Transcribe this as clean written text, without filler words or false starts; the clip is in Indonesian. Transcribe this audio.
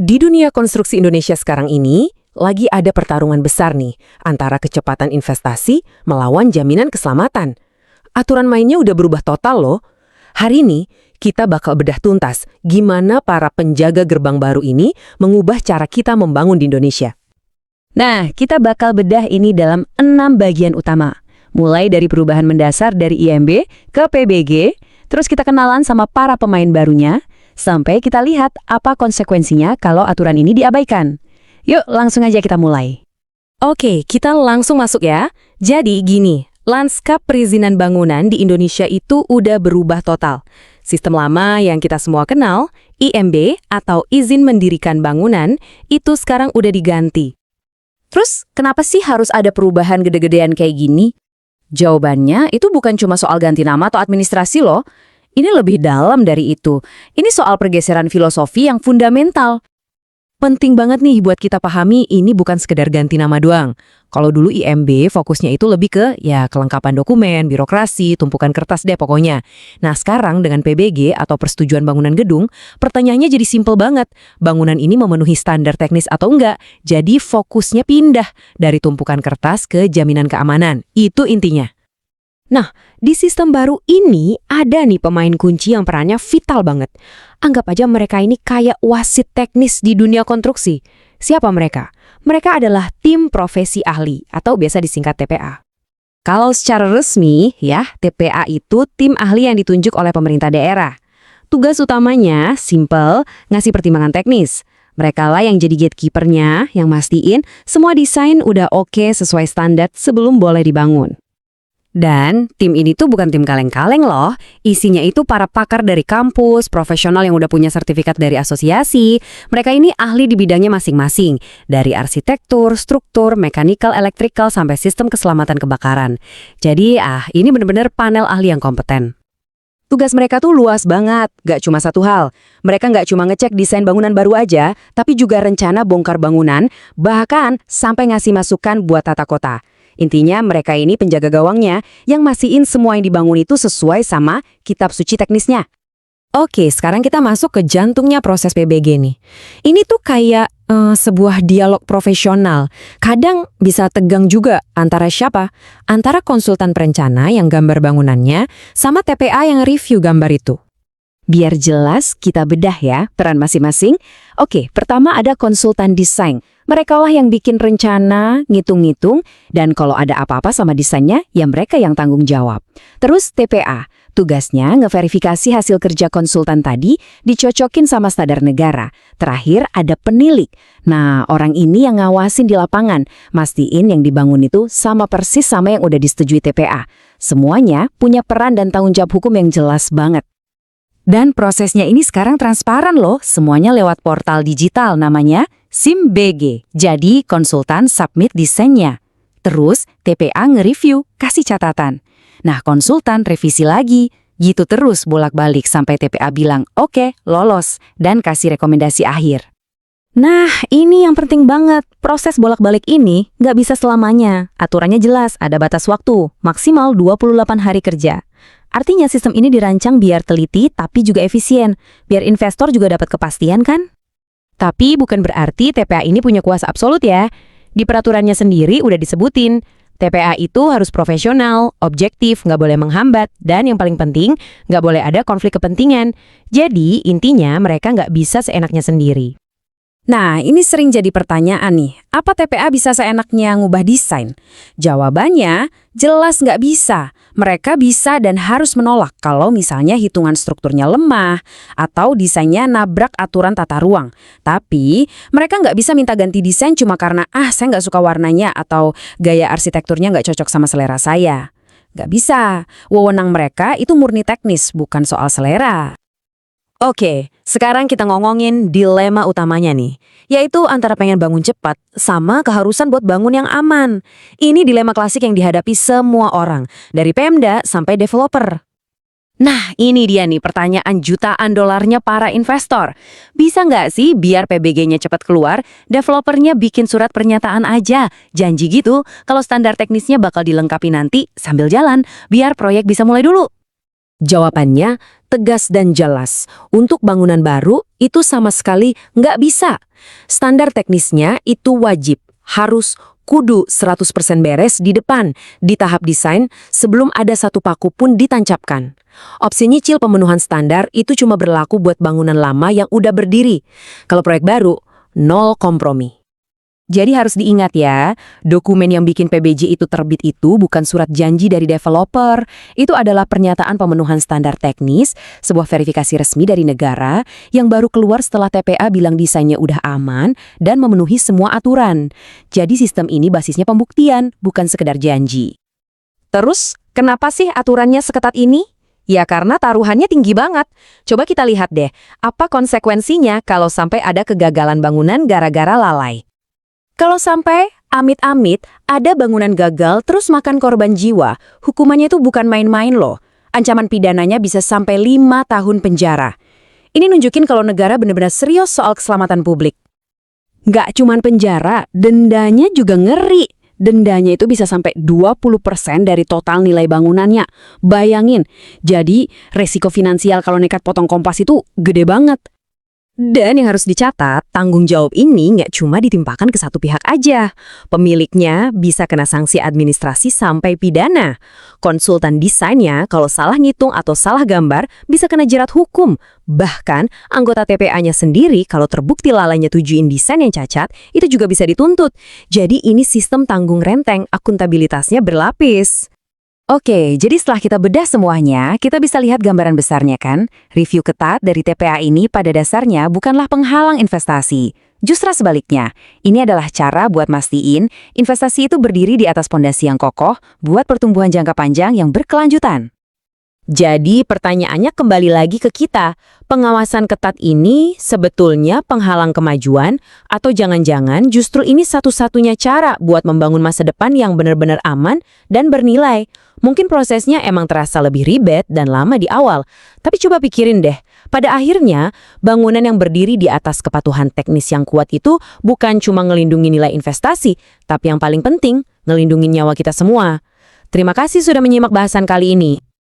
Di dunia konstruksi Indonesia sekarang ini, lagi ada pertarungan besar nih antara kecepatan investasi melawan jaminan keselamatan. Aturan mainnya udah berubah total loh. Hari ini, kita bakal bedah tuntas gimana para penjaga gerbang baru ini mengubah cara kita membangun di Indonesia. Nah, kita bakal bedah ini dalam 6 bagian utama. Mulai dari perubahan mendasar dari IMB ke PBG, terus kita kenalan sama para pemain barunya, sampai kita lihat apa konsekuensinya kalau aturan ini diabaikan. Yuk, langsung aja kita mulai. Oke, kita langsung masuk ya. Jadi gini, lanskap perizinan bangunan di Indonesia itu udah berubah total. Sistem lama yang kita semua kenal, IMB atau izin mendirikan bangunan, itu sekarang udah diganti. Terus, kenapa sih harus ada perubahan gede-gedean kayak gini? Jawabannya itu bukan cuma soal ganti nama atau administrasi loh. Ini lebih dalam dari itu. Ini soal pergeseran filosofi yang fundamental. Penting banget nih buat kita pahami ini bukan sekedar ganti nama doang. Kalau dulu IMB fokusnya itu lebih ke kelengkapan dokumen, birokrasi, tumpukan kertas deh pokoknya. Nah sekarang dengan PBG atau persetujuan bangunan gedung, pertanyaannya jadi simpel banget. Bangunan ini memenuhi standar teknis atau enggak? Jadi fokusnya pindah dari tumpukan kertas ke jaminan keamanan. Itu intinya. Nah, di sistem baru ini ada nih pemain kunci yang perannya vital banget. Anggap aja mereka ini kayak wasit teknis di dunia konstruksi. Siapa mereka? Mereka adalah tim profesi ahli atau biasa disingkat TPA. Kalau secara resmi, ya, TPA itu tim ahli yang ditunjuk oleh pemerintah daerah. Tugas utamanya simple, ngasih pertimbangan teknis. Mereka lah yang jadi gatekeeper-nya, yang mastiin semua desain udah oke sesuai standar sebelum boleh dibangun. Dan tim ini tuh bukan tim kaleng-kaleng loh. Isinya itu para pakar dari kampus, profesional yang udah punya sertifikat dari asosiasi. Mereka ini ahli di bidangnya masing-masing. Dari arsitektur, struktur, mechanical, electrical, sampai sistem keselamatan kebakaran. Jadi ini bener-bener panel ahli yang kompeten. Tugas mereka tuh luas banget, gak cuma satu hal. Mereka gak cuma ngecek desain bangunan baru aja, tapi juga rencana bongkar bangunan, bahkan sampai ngasih masukan buat tata kota. Intinya mereka ini penjaga gawangnya yang mastiin semua yang dibangun itu sesuai sama kitab suci teknisnya. Oke, sekarang kita masuk ke jantungnya proses PBG nih. Ini tuh kayak sebuah dialog profesional. Kadang bisa tegang juga antara siapa? Antara konsultan perencana yang gambar bangunannya sama TPA yang review gambar itu. Biar jelas, kita bedah ya peran masing-masing. Oke, pertama ada konsultan desain. Mereka lah yang bikin rencana, ngitung-ngitung, dan kalau ada apa-apa sama desainnya, ya mereka yang tanggung jawab. Terus TPA, tugasnya ngeverifikasi hasil kerja konsultan tadi, dicocokin sama standar negara. Terakhir ada penilik. Nah, orang ini yang ngawasin di lapangan, mastiin yang dibangun itu sama persis sama yang udah disetujui TPA. Semuanya punya peran dan tanggung jawab hukum yang jelas banget. Dan prosesnya ini sekarang transparan loh, semuanya lewat portal digital namanya SIMBG. Jadi konsultan submit desainnya. Terus TPA nge-review, kasih catatan. Nah konsultan revisi lagi, gitu terus bolak-balik sampai TPA bilang oke, lolos, dan kasih rekomendasi akhir. Nah ini yang penting banget, proses bolak-balik ini nggak bisa selamanya. Aturannya jelas, ada batas waktu, maksimal 28 hari kerja. Artinya sistem ini dirancang biar teliti tapi juga efisien, biar investor juga dapat kepastian kan? Tapi bukan berarti TPA ini punya kuasa absolut ya. Di peraturannya sendiri udah disebutin, TPA itu harus profesional, objektif, nggak boleh menghambat, dan yang paling penting, nggak boleh ada konflik kepentingan. Jadi intinya mereka nggak bisa seenaknya sendiri. Nah, ini sering jadi pertanyaan nih, apa TPA bisa seenaknya ngubah desain? Jawabannya, jelas nggak bisa. Mereka bisa dan harus menolak kalau misalnya hitungan strukturnya lemah atau desainnya nabrak aturan tata ruang. Tapi, mereka nggak bisa minta ganti desain cuma karena, saya nggak suka warnanya atau gaya arsitekturnya nggak cocok sama selera saya. Nggak bisa. Wewenang mereka itu murni teknis, bukan soal selera. Oke, sekarang kita ngomongin dilema utamanya nih, yaitu antara pengen bangun cepat sama keharusan buat bangun yang aman. Ini dilema klasik yang dihadapi semua orang, dari Pemda sampai developer. Nah, ini dia nih pertanyaan jutaan dolarnya para investor. Bisa nggak sih biar PBG-nya cepat keluar, developernya bikin surat pernyataan aja, janji gitu, kalau standar teknisnya bakal dilengkapi nanti sambil jalan, biar proyek bisa mulai dulu. Jawabannya tegas dan jelas. Untuk bangunan baru, itu sama sekali nggak bisa. Standar teknisnya itu wajib, harus, kudu 100% beres di depan, di tahap desain, sebelum ada satu paku pun ditancapkan. Opsi nyicil pemenuhan standar itu cuma berlaku buat bangunan lama yang udah berdiri. Kalau proyek baru, nol kompromi. Jadi harus diingat ya, dokumen yang bikin PBJ itu terbit itu bukan surat janji dari developer. Itu adalah pernyataan pemenuhan standar teknis, sebuah verifikasi resmi dari negara yang baru keluar setelah TPA bilang desainnya udah aman dan memenuhi semua aturan. Jadi sistem ini basisnya pembuktian, bukan sekedar janji. Terus, kenapa sih aturannya seketat ini? Ya karena taruhannya tinggi banget. Coba kita lihat deh, apa konsekuensinya kalau sampai ada kegagalan bangunan gara-gara lalai. Kalau sampai, amit-amit, ada bangunan gagal terus makan korban jiwa, hukumannya itu bukan main-main loh. Ancaman pidananya bisa sampai 5 tahun penjara. Ini nunjukin kalau negara benar-benar serius soal keselamatan publik. Nggak cuman penjara, dendanya juga ngeri. Dendanya itu bisa sampai 20% dari total nilai bangunannya. Bayangin, jadi resiko finansial kalau nekat potong kompas itu gede banget. Dan yang harus dicatat, tanggung jawab ini nggak cuma ditimpakan ke satu pihak aja. Pemiliknya bisa kena sanksi administrasi sampai pidana. Konsultan desainnya kalau salah ngitung atau salah gambar bisa kena jerat hukum. Bahkan anggota TPA-nya sendiri kalau terbukti lalainya tujuin desain yang cacat, itu juga bisa dituntut. Jadi ini sistem tanggung renteng, akuntabilitasnya berlapis. Oke, jadi setelah kita bedah semuanya, kita bisa lihat gambaran besarnya kan? Review ketat dari TPA ini pada dasarnya bukanlah penghalang investasi. Justru sebaliknya, ini adalah cara buat mastiin investasi itu berdiri di atas pondasi yang kokoh buat pertumbuhan jangka panjang yang berkelanjutan. Jadi pertanyaannya kembali lagi ke kita, pengawasan ketat ini sebetulnya penghalang kemajuan atau jangan-jangan justru ini satu-satunya cara buat membangun masa depan yang benar-benar aman dan bernilai. Mungkin prosesnya emang terasa lebih ribet dan lama di awal, tapi coba pikirin deh, pada akhirnya bangunan yang berdiri di atas kepatuhan teknis yang kuat itu bukan cuma ngelindungi nilai investasi, tapi yang paling penting, ngelindungi nyawa kita semua. Terima kasih sudah menyimak bahasan kali ini.